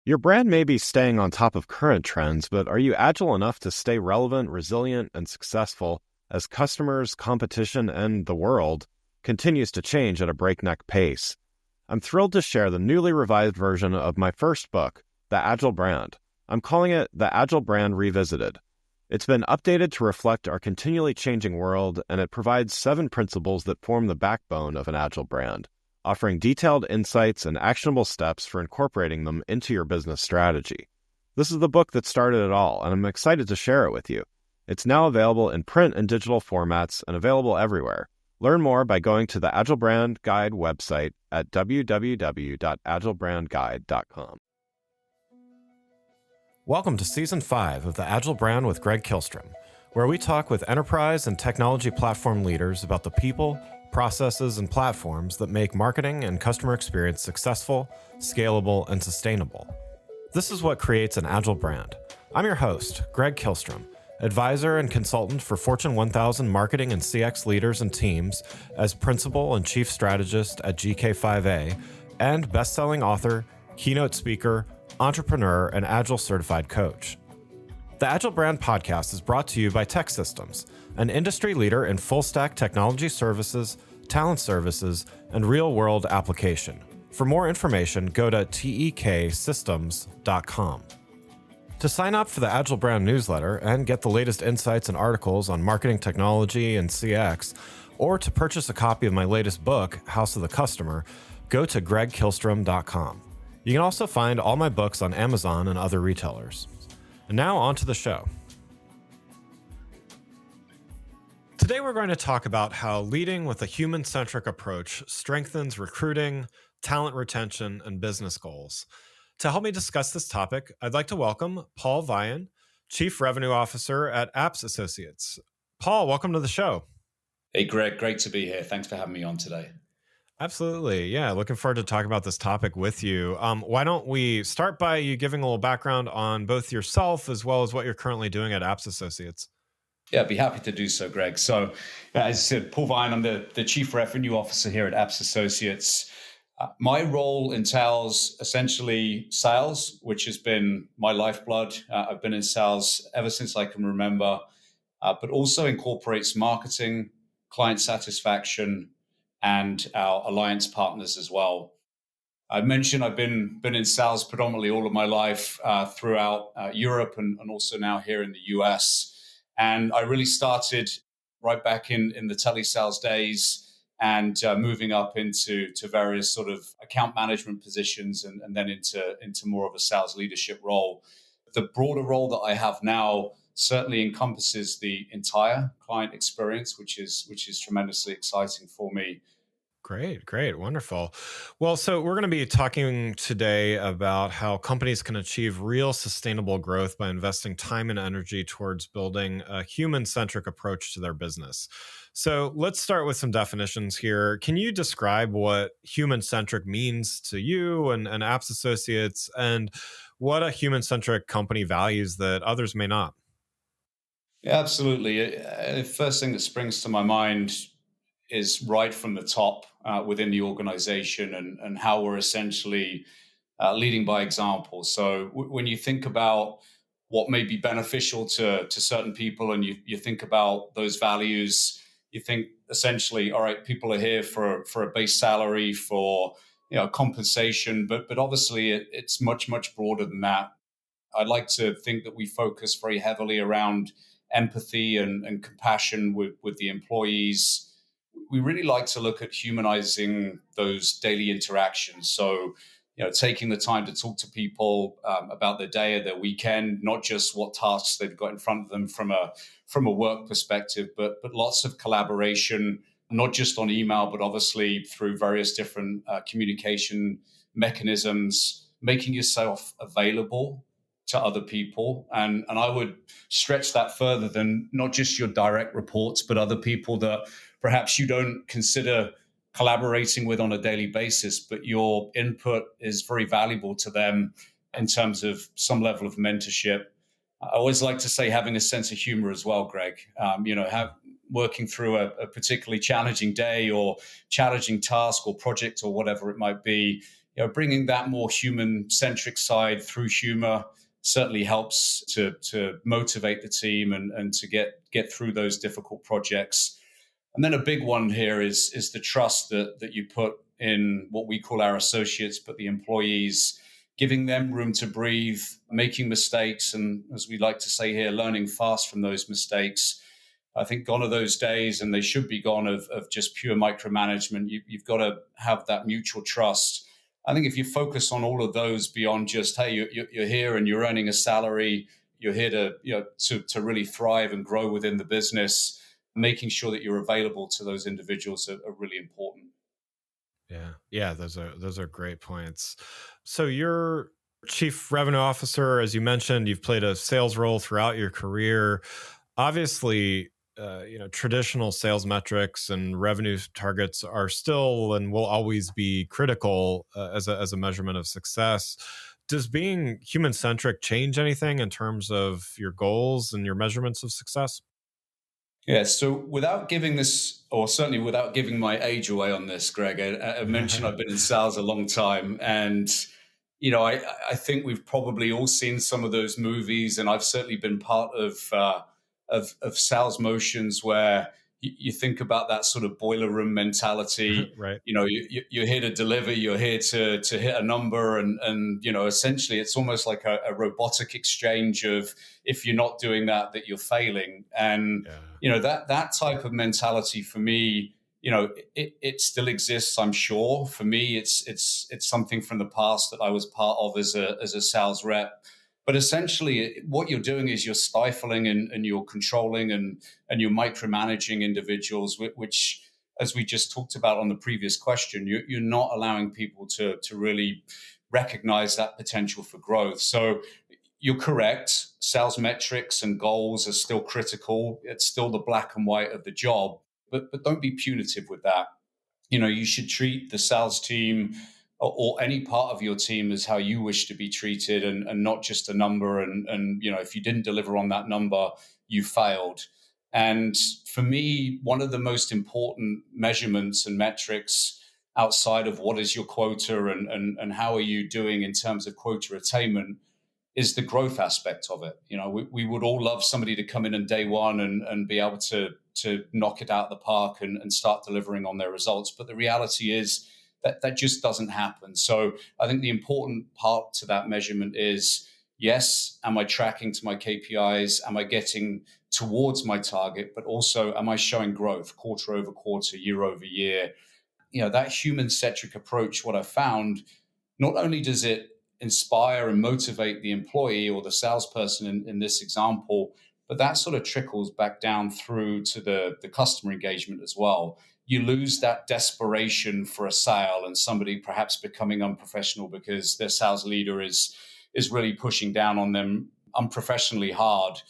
Your brand may be staying on top of current trends, but are you agile enough to stay relevant, resilient, and successful as customers, competition, and the world continues to change at a breakneck pace? I'm thrilled to share the newly revised version of my first book, The Agile Brand. I'm calling it The Agile Brand Revisited. It's been updated to reflect our continually changing world, and it provides 7 principles that form the backbone of an agile brand, offering detailed insights and actionable steps for incorporating them into your business strategy. This is the book that started it all, and I'm excited to share it with you. It's now available in print and digital formats and available everywhere. Learn more by going to the Agile Brand Guide website at www.agilebrandguide.com. Welcome to Season 5 of The Agile Brand with Greg Kihlstrom, where we talk with enterprise and technology platform leaders about the people, processes, and platforms that make marketing and customer experience successful, scalable, and sustainable. This is what creates an agile brand. I'm your host, Greg Kihlstrom, advisor and consultant for Fortune 1000 marketing and CX leaders and teams as principal and chief strategist at GK5A, and best-selling author, keynote speaker, entrepreneur, and agile certified coach. The Agile Brand podcast is brought to you by TEKsystems, an industry leader in full-stack technology services, talent services, and real-world application. For more information, go to teksystems.com. To sign up for the Agile Brand newsletter and get the latest insights and articles on marketing technology and CX, or to purchase a copy of my latest book, House of the Customer, go to gregkihlstrom.com. You can also find all my books on Amazon and other retailers. And now on to the show. Today we're going to talk about how leading with a human-centric approach strengthens recruiting, talent retention, and business goals. To help me discuss this topic, I'd like to welcome Paul Vian, Chief Revenue Officer at Apps Associates. Paul, welcome to the show. Hey, Greg, great to be here. Thanks for having me on today. Absolutely. Yeah, looking forward to talking about this topic with you. Why don't we start by you giving a little background on both yourself as well as what you're currently doing at Apps Associates? Yeah, I'd be happy to do so, Greg. So, as I said, Paul Vian, I'm the Chief Revenue Officer here at Apps Associates. My role entails essentially sales, which has been my lifeblood. I've been in sales ever since I can remember, but also incorporates marketing, client satisfaction, and our alliance partners as well. I mentioned I've been in sales predominantly all of my life throughout Europe and also now here in the US. And I really started right back in the telesales days and moving up into various sort of account management positions and then into more of a sales leadership role. The broader role that I have now certainly encompasses the entire client experience, which is tremendously exciting for me. Great, wonderful. Well, so we're going to be talking today about how companies can achieve real sustainable growth by investing time and energy towards building a human-centric approach to their business. So let's start with some definitions here. Can you describe what human-centric means to you and Apps Associates, and what a human-centric company values that others may not? Yeah, absolutely. The first thing that springs to my mind is right from the top within the organization and how we're essentially leading by example. So when you think about what may be beneficial to certain people and you think about those values, you think essentially, all right, people are here for a base salary, for compensation, but obviously it's much broader than that. I'd like to think that we focus very heavily around empathy and compassion with the employees. We really like to look at humanizing those daily interactions. So, taking the time to talk to people about their day or their weekend, not just what tasks they've got in front of them from a work perspective, but lots of collaboration, not just on email, but obviously through various different communication mechanisms, making yourself available to other people. And I would stretch that further than not just your direct reports, but other people that perhaps you don't consider collaborating with on a daily basis, but your input is very valuable to them in terms of some level of mentorship. I always like to say having a sense of humor as well, Greg. Working through a particularly challenging day or challenging task or project or whatever it might be, bringing that more human-centric side through humor certainly helps to motivate the team and to get through those difficult projects. And then a big one here is the trust that you put in what we call our associates, but the employees, giving them room to breathe, making mistakes, and as we like to say here, learning fast from those mistakes. I think gone are those days, and they should be gone, of just pure micromanagement. You've got to have that mutual trust. I think if you focus on all of those beyond just, hey, you're here and you're earning a salary, you're here to really thrive and grow within the business, making sure that you're available to those individuals are really important. Yeah, those are great points. So you're chief revenue officer, as you mentioned. You've played a sales role throughout your career. Obviously, traditional sales metrics and revenue targets are still and will always be critical as a measurement of success. Does being human centric change anything in terms of your goals and your measurements of success? Yeah, so without giving this, or certainly without giving my age away on this, Greg, I mentioned I've been in sales a long time. And, I think we've probably all seen some of those movies, and I've certainly been part of sales motions where you think about that sort of boiler room mentality. Right. You're here to deliver, you're here to hit a number, and essentially it's almost like a robotic exchange of, if you're not doing that you're failing. And Yeah. that type of mentality for me, it still exists, I'm sure. For me, it's something from the past that I was part of as a sales rep. But essentially, what you're doing is you're stifling and you're controlling and you're micromanaging individuals, which, as we just talked about on the previous question, you're not allowing people to really recognize that potential for growth. So you're correct. Sales metrics and goals are still critical. It's still the black and white of the job, but don't be punitive with that. You should treat the sales team or any part of your team as how you wish to be treated, and not just a number. And if you didn't deliver on that number, you failed. And for me, one of the most important measurements and metrics outside of what is your quota and how are you doing in terms of quota attainment is the growth aspect of it. We would all love somebody to come in on day one and be able to knock it out of the park and start delivering on their results. But the reality is that just doesn't happen. So I think the important part to that measurement is, yes, am I tracking to my KPIs? Am I getting towards my target? But also, am I showing growth quarter over quarter, year over year? That human-centric approach, what I found, not only does it inspire and motivate the employee or the salesperson in this example, but that sort of trickles back down through to the customer engagement as well. You lose that desperation for a sale and somebody perhaps becoming unprofessional because their sales leader is really pushing down on them unprofessionally hard.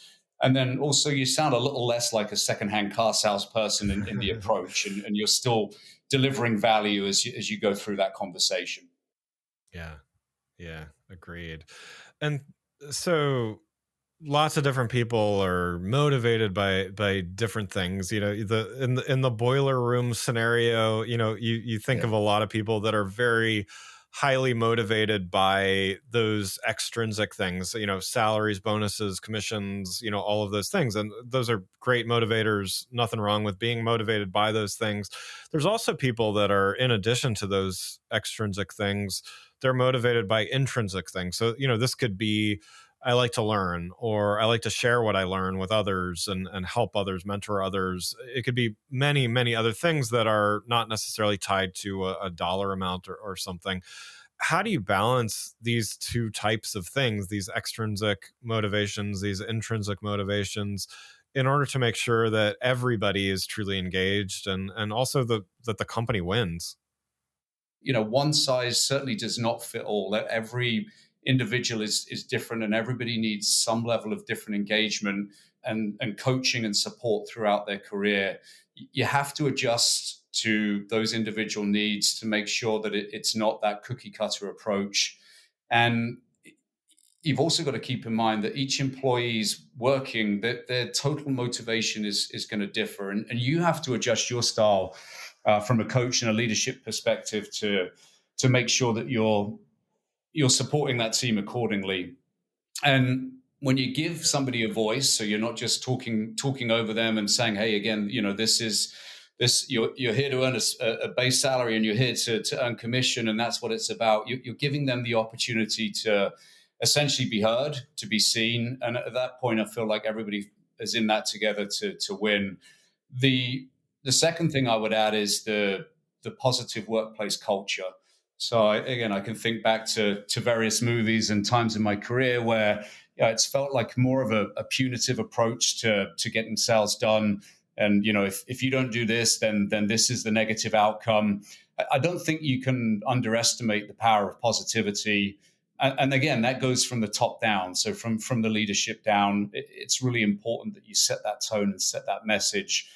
And then also you sound a little less like a secondhand car salesperson in the approach, and you're still delivering value as you go through that conversation. Yeah. Yeah. Agreed. And so lots of different people are motivated by different things. In the boiler room scenario, you think Yeah. of a lot of people that are very highly motivated by those extrinsic things, salaries, bonuses, commissions, all of those things. And those are great motivators. Nothing wrong with being motivated by those things. There's also people that are, in addition to those extrinsic things, they're motivated by intrinsic things. So, this could be, I like to learn, or I like to share what I learn with others and help others, mentor others. It could be many, many other things that are not necessarily tied to a dollar amount or something. How do you balance these two types of things, these extrinsic motivations, these intrinsic motivations, in order to make sure that everybody is truly engaged and also that the company wins? One size certainly does not fit all. Every individual is different, and everybody needs some level of different engagement and coaching and support throughout their career. You have to adjust to those individual needs to make sure that it's not that cookie cutter approach. And you've also got to keep in mind that each employee's working, that their total motivation is going to differ. And you have to adjust your style from a coach and a leadership perspective to make sure that you're supporting that team accordingly. And when you give somebody a voice, so you're not just talking over them and saying, "Hey, again, this is this you're here to earn a base salary, and you're here to earn commission, and that's what it's about." You're giving them the opportunity to essentially be heard, to be seen, and at that point, I feel like everybody is in that together to win. The second thing I would add is the positive workplace culture. So again, I can think back to various movies and times in my career where it's felt like more of a punitive approach to getting sales done. And if you don't do this, then this is the negative outcome. I don't think you can underestimate the power of positivity. And again, that goes from the top down. So from the leadership down, it's really important that you set that tone and set that message.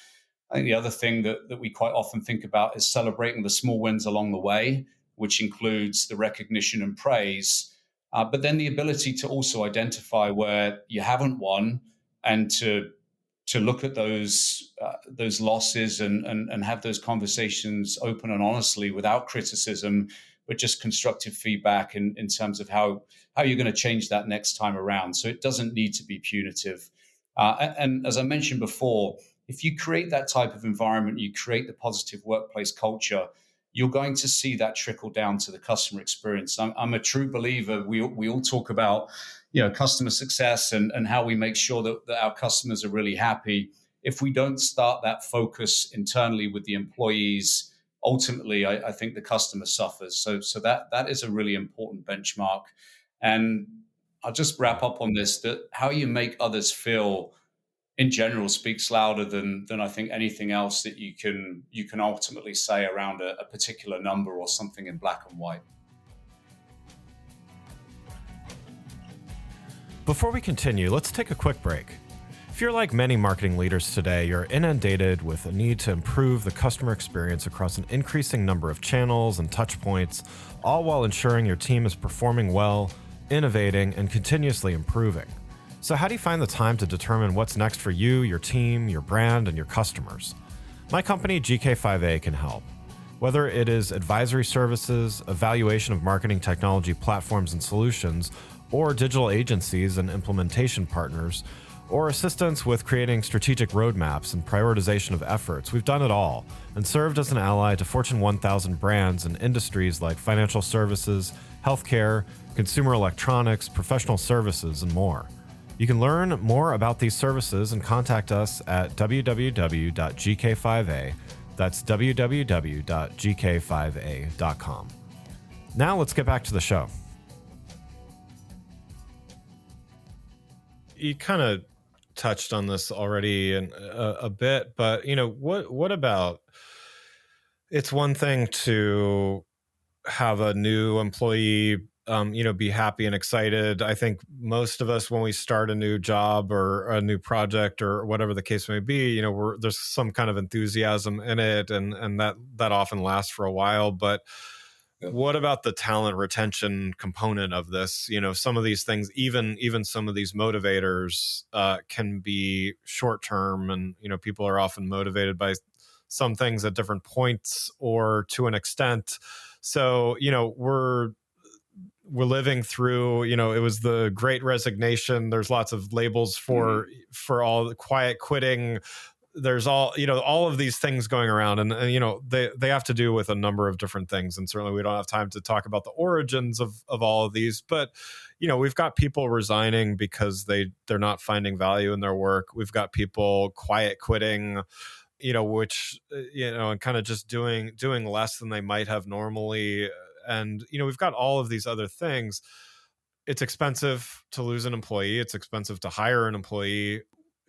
I think the other thing that we quite often think about is celebrating the small wins along the way, which includes the recognition and praise, but then the ability to also identify where you haven't won, and to look at those losses and have those conversations open and honestly without criticism, but just constructive feedback in terms of how you're going to change that next time around. So it doesn't need to be punitive. And as I mentioned before, if you create that type of environment, you create the positive workplace culture, you're going to see that trickle down to the customer experience. I'm a true believer. We all talk about customer success and how we make sure that our customers are really happy. If we don't start that focus internally with the employees, ultimately, I think the customer suffers. So that is a really important benchmark. And I'll just wrap up on this, that how you make others feel in general speaks louder than I think anything else that you can ultimately say around a particular number or something in black and white. Before we continue, let's take a quick break. If you're like many marketing leaders today, you're inundated with a need to improve the customer experience across an increasing number of channels and touch points, all while ensuring your team is performing well, innovating, and continuously improving. So how do you find the time to determine what's next for you, your team, your brand, and your customers? My company, GK5A, can help. Whether it is advisory services, evaluation of marketing technology platforms and solutions, or digital agencies and implementation partners, or assistance with creating strategic roadmaps and prioritization of efforts, we've done it all and served as an ally to Fortune 1000 brands in industries like financial services, healthcare, consumer electronics, professional services, and more. You can learn more about these services and contact us at www.gk5a. That's www.gk5a.com. Now let's get back to the show. You kind of touched on this already a bit, but what about, it's one thing to have a new employee be happy and excited. I think most of us, when we start a new job or a new project or whatever the case may be, there's some kind of enthusiasm in it, and that often lasts for a while. But what about the talent retention component of this? Some of these things, even some of these motivators can be short term, and people are often motivated by some things at different points or to an extent. So we're living through, it was the Great Resignation. There's lots of labels for all the quiet quitting. There's all of these things going around, and they have to do with a number of different things. And certainly we don't have time to talk about the origins of all of these, but we've got people resigning because they're not finding value in their work. We've got people quiet quitting, which, and kind of just doing less than they might have normally. And, we've got all of these other things. It's expensive to lose an employee. It's expensive to hire an employee.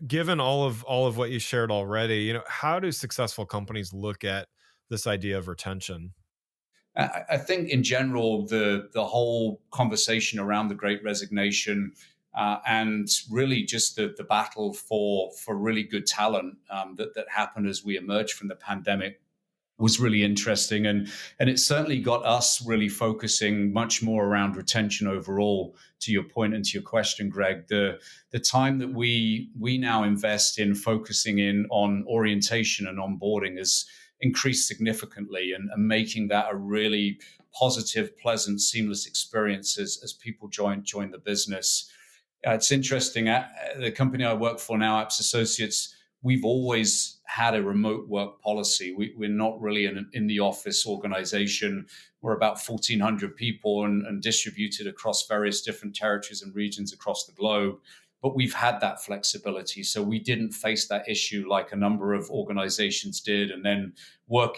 Given all of what you shared already, how do successful companies look at this idea of retention? I think in general, the whole conversation around the Great Resignation and really just the battle for really good talent that happened as we emerged from the pandemic was really interesting, and it certainly got us really focusing much more around retention overall. To your point and to your question, Greg, the time that we now invest in focusing in on orientation and onboarding increased significantly, and making that a really positive, pleasant, seamless experience as people join the business. It's interesting. The company I work for now, Apps Associates, we've always had a remote work policy. We're not really in the office organization. We're about 1,400 people and distributed across various different territories and regions across the globe. But we've had that flexibility. So we didn't face that issue like a number of organizations did, and then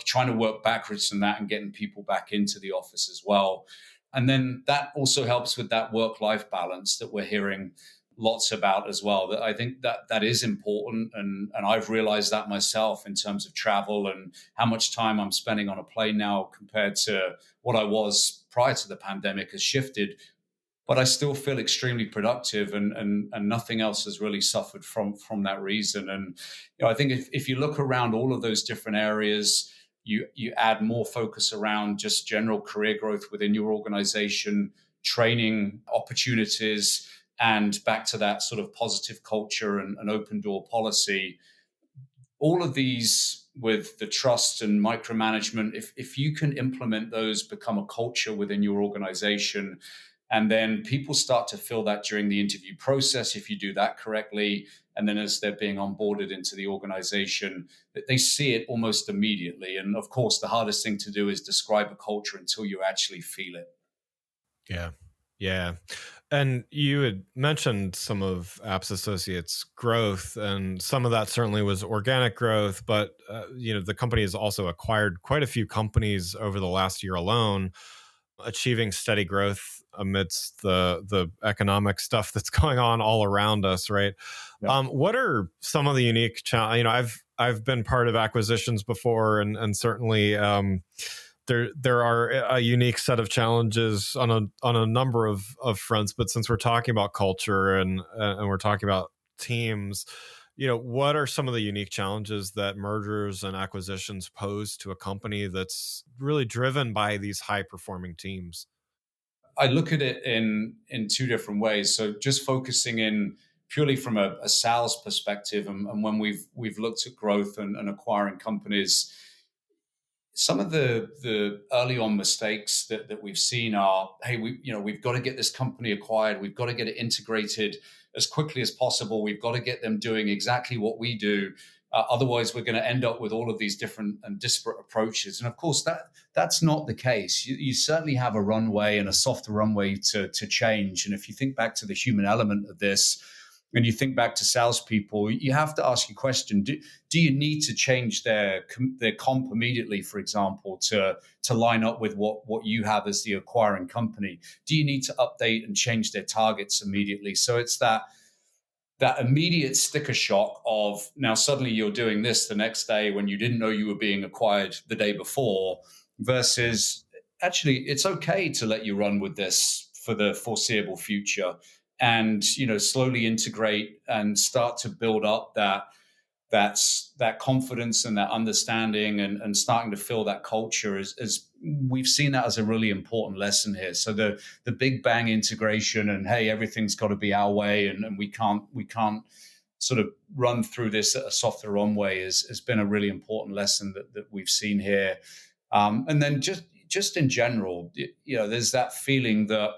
trying to work backwards from that and getting people back into the office as well. And then that also helps with that work-life balance that we're hearing lots about as well. That I think that is important, and I've realized that myself in terms of travel and how much time I'm spending on a plane now compared to what I was prior to the pandemic has shifted. But I still feel extremely productive, and nothing else has really suffered from that reason. And I think if you look around all of those different areas, you add more focus around just general career growth within your organization, training opportunities, and back to that sort of positive culture and open door policy. All of these with the trust and micromanagement, if you can implement those, become a culture within your organization, and then people start to feel that during the interview process, if you do that correctly, and then as they're being onboarded into the organization, that they see it almost immediately. And of course, the hardest thing to do is describe a culture until you actually feel it. Yeah. Yeah. And you had mentioned some of Apps Associates' growth, and some of that certainly was organic growth, but the company has also acquired quite a few companies over the last year alone, achieving steady growth amidst the economic stuff that's going on all around us, right? Yeah. What are some of the unique challenges? I've been part of acquisitions before, and certainly there are a unique set of challenges on a number of fronts. But since we're talking about culture and we're talking about teams, what are some of the unique challenges that mergers and acquisitions pose to a company that's really driven by these high performing teams? I look at it in two different ways. So just focusing in purely from a sales perspective, and when we've looked at growth and acquiring companies, some of the early on mistakes that we've seen are, hey, we've got to get this company acquired, we've got to get it integrated as quickly as possible, we've got to get them doing exactly what we do. Otherwise, we're going to end up with all of these different and disparate approaches. And of course, that's not the case. You certainly have a runway and a softer runway to change. And if you think back to the human element of this, and you think back to salespeople, you have to ask your question: Do you need to change their comp immediately, for example, to line up with what you have as the acquiring company? Do you need to update and change their targets immediately? So it's that immediate sticker shock of now suddenly you're doing this the next day when you didn't know you were being acquired the day before, versus actually it's okay to let you run with this for the foreseeable future, and slowly integrate and start to build up that confidence and that understanding, and starting to feel that culture as we've seen that as a really important lesson here. So the big bang integration and, hey, everything's got to be our way, and we can't sort of run through this at a softer runway has been a really important lesson that we've seen here. And then just in general, there's that feeling that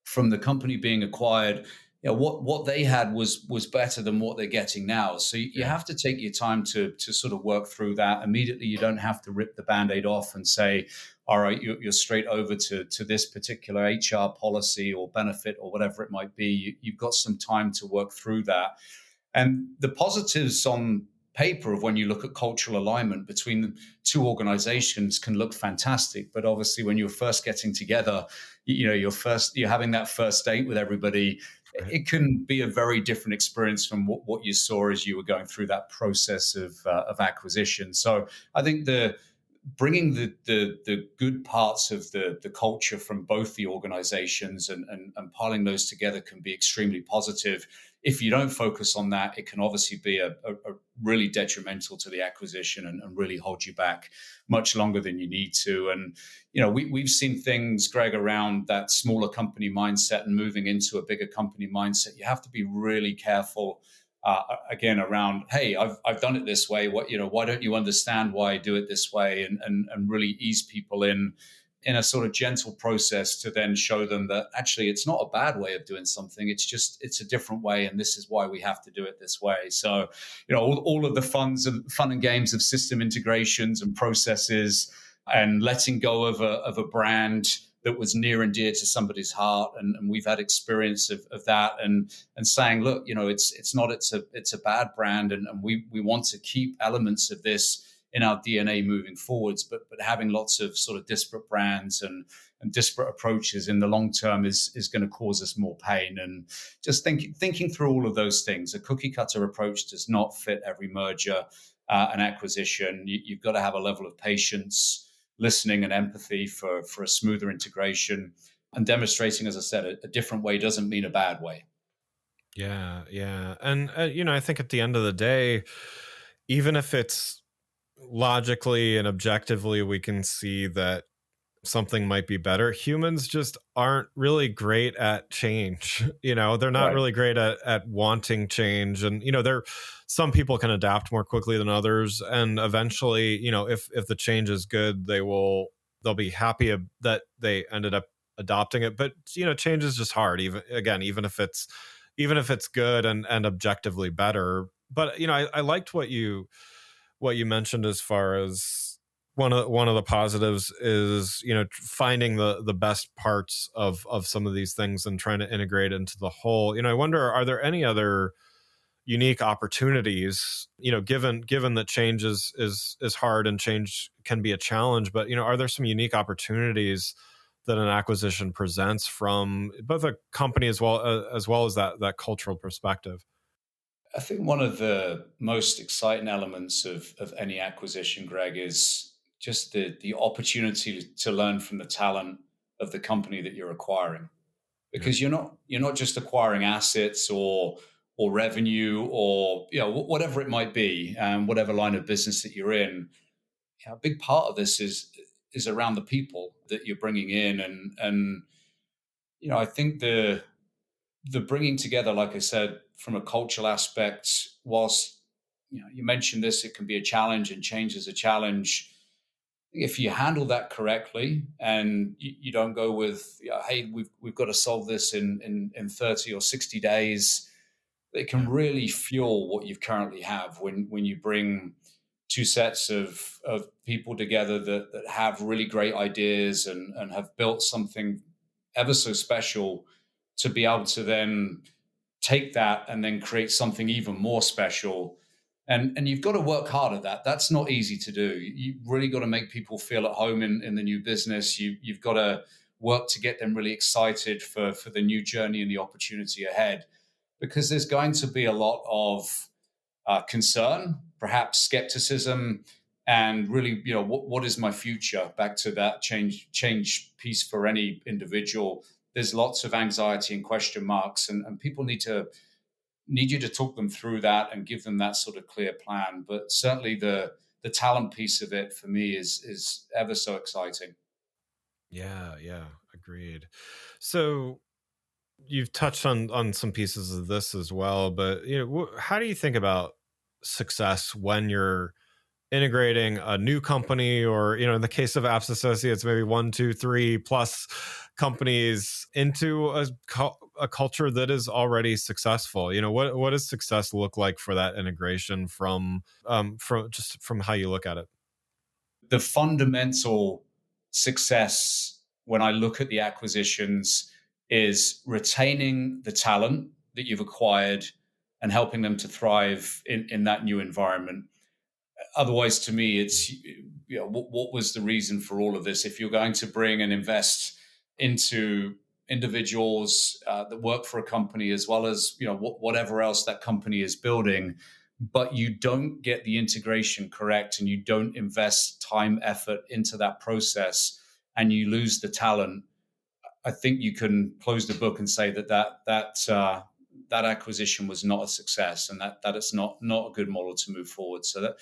from the company being acquired, what they had was better than what they're getting now. So you have to take your time to sort of work through that. Immediately, you don't have to rip the Band-Aid off and say, all right, you're straight over to this particular HR policy or benefit or whatever it might be. You've got some time to work through that. And the positives on paper of when you look at cultural alignment between the two organizations can look fantastic. But obviously, when you're first getting together, you're having that first date with everybody, right, it can be a very different experience from what you saw as you were going through that process of acquisition. So I think bringing the good parts of the culture from both the organizations and piling those together can be extremely positive. If you don't focus on that, it can obviously be a really detrimental to the acquisition and really hold you back much longer than you need to. And, we've seen things, Greg, around that smaller company mindset and moving into a bigger company mindset. You have to be really careful again around, hey, I've done it this way. Why don't you understand why I do it this way? And really ease people in a sort of gentle process to then show them that actually it's not a bad way of doing something. It's a different way, and this is why we have to do it this way. So, all of the fun and games of system integrations and processes, and letting go of a brand that was near and dear to somebody's heart, and we've had experience of that, and saying, look, it's a bad brand, and we want to keep elements of this in our DNA moving forwards, but having lots of sort of disparate brands and disparate approaches in the long term is going to cause us more pain. And just thinking through all of those things. A cookie cutter approach does not fit every merger and acquisition. You've got to have a level of patience, listening, and empathy for a smoother integration. And demonstrating, as I said, a different way doesn't mean a bad way. Yeah, yeah. And, I think at the end of the day, even if it's logically and objectively, we can see that something might be better. Humans just aren't really great at change. They're not Right. really great at wanting change. And, some people can adapt more quickly than others. And eventually, if the change is good, they'll be happy that they ended up adopting it. But, change is just hard, even if it's good and objectively better. But, I liked what you mentioned as far as one of the positives is finding the best parts of some of these things and trying to integrate into the whole. I wonder, are there any other unique opportunities, given that change is hard and change can be a challenge, but are there some unique opportunities that an acquisition presents from both a company as well as that cultural perspective? I think one of the most exciting elements of any acquisition, Greg, is just the opportunity to learn from the talent of the company that you're acquiring. Yeah. Because you're not just acquiring assets or revenue or whatever it might be, whatever line of business that you're in. A big part of this is around the people that you're bringing in, and I think the bringing together, like I said, from a cultural aspect, whilst you mentioned this, it can be a challenge, and change is a challenge. If you handle that correctly, and you don't go with, hey, we've got to solve this in 30 or 60 days, it can Yeah. really fuel what you currently have when you bring two sets of people together that have really great ideas and have built something ever so special, to be able to then take that and then create something even more special. And you've got to work hard at that. That's not easy to do. You really got to make people feel at home in the new business. You've got to work to get them really excited for the new journey and the opportunity ahead, because there's going to be a lot of concern, perhaps skepticism, and really, what is my future? Back to that change piece for any individual. There's lots of anxiety and question marks, and people need you to talk them through that and give them that sort of clear plan. But certainly the talent piece of it for me is ever so exciting. Yeah, yeah, agreed. So you've touched on some pieces of this as well, but how do you think about success when you're integrating a new company, or in the case of Apps Associates, maybe one, two, three plus companies into a culture that is already successful? What does success look like for that integration from how you look at it? The fundamental success when I look at the acquisitions is retaining the talent that you've acquired and helping them to thrive in that new environment. Otherwise, to me, it's what was the reason for all of this? If you're going to bring and invest into individuals that work for a company, as well as whatever else that company is building, but you don't get the integration correct, and you don't invest time, effort into that process, and you lose the talent, I think you can close the book and say that acquisition was not a success, and that it's not a good model to move forward. So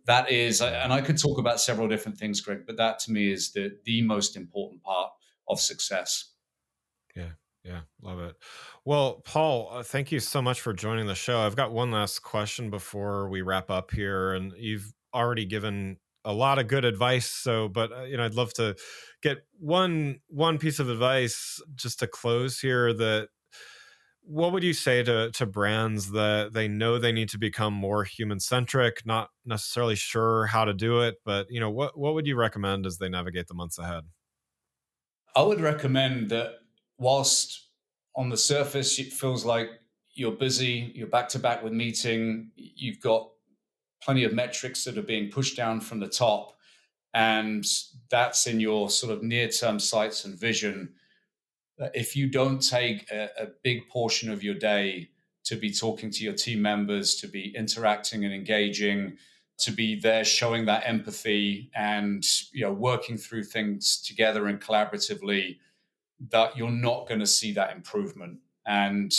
that is, Yeah. and I could talk about several different things, Greg, but that to me is the most important part of success. Yeah. Yeah, love it. Well, Paul, thank you so much for joining the show. I've got one last question before we wrap up here, and you've already given a lot of good advice. So, but I'd love to get one piece of advice just to close here. That what would you say to brands that they know they need to become more human centric, not necessarily sure how to do it, but what would you recommend as they navigate the months ahead? I would recommend that whilst on the surface it feels like you're busy, you're back to back with meeting, you've got plenty of metrics that are being pushed down from the top, and that's in your sort of near term sights and vision. If you don't take a big portion of your day to be talking to your team members, to be interacting and engaging, to be there showing that empathy and working through things together and collaboratively, that you're not going to see that improvement. And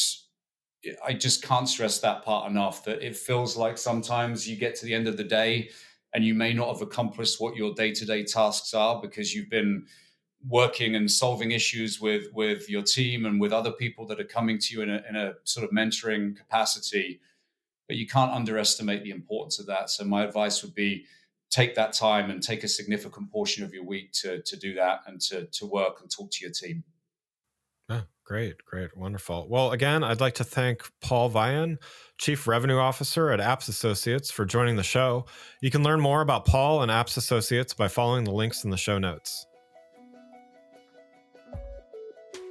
I just can't stress that part enough, that it feels like sometimes you get to the end of the day and you may not have accomplished what your day-to-day tasks are because you've been working and solving issues with your team and with other people that are coming to you in a sort of mentoring capacity. But you can't underestimate the importance of that. So my advice would be take that time and take a significant portion of your week to do that and to work and talk to your team. Yeah, great, wonderful. Well, again, I'd like to thank Paul Vian, Chief Revenue Officer at Apps Associates, for joining the show. You can learn more about Paul and Apps Associates by following the links in the show notes.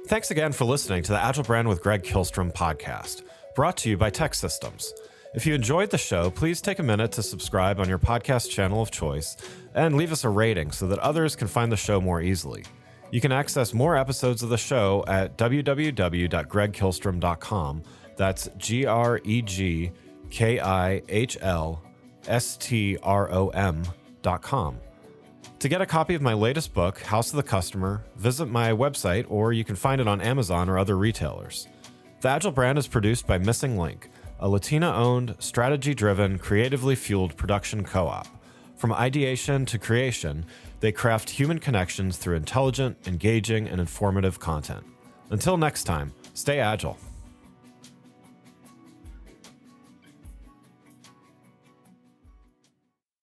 Thanks again for listening to the Agile Brand with Greg Kihlstrom podcast, brought to you by TEKsystems. If you enjoyed the show, please take a minute to subscribe on your podcast channel of choice and leave us a rating so that others can find the show more easily. You can access more episodes of the show at www.gregkihlstrom.com. That's GREGKIHLSTROM.com. To get a copy of my latest book, House of the Customer, visit my website, or you can find it on Amazon or other retailers. The Agile Brand is produced by Missing Link, a Latina-owned, strategy-driven, creatively fueled production co-op. From ideation to creation, they craft human connections through intelligent, engaging, and informative content. Until next time, stay agile.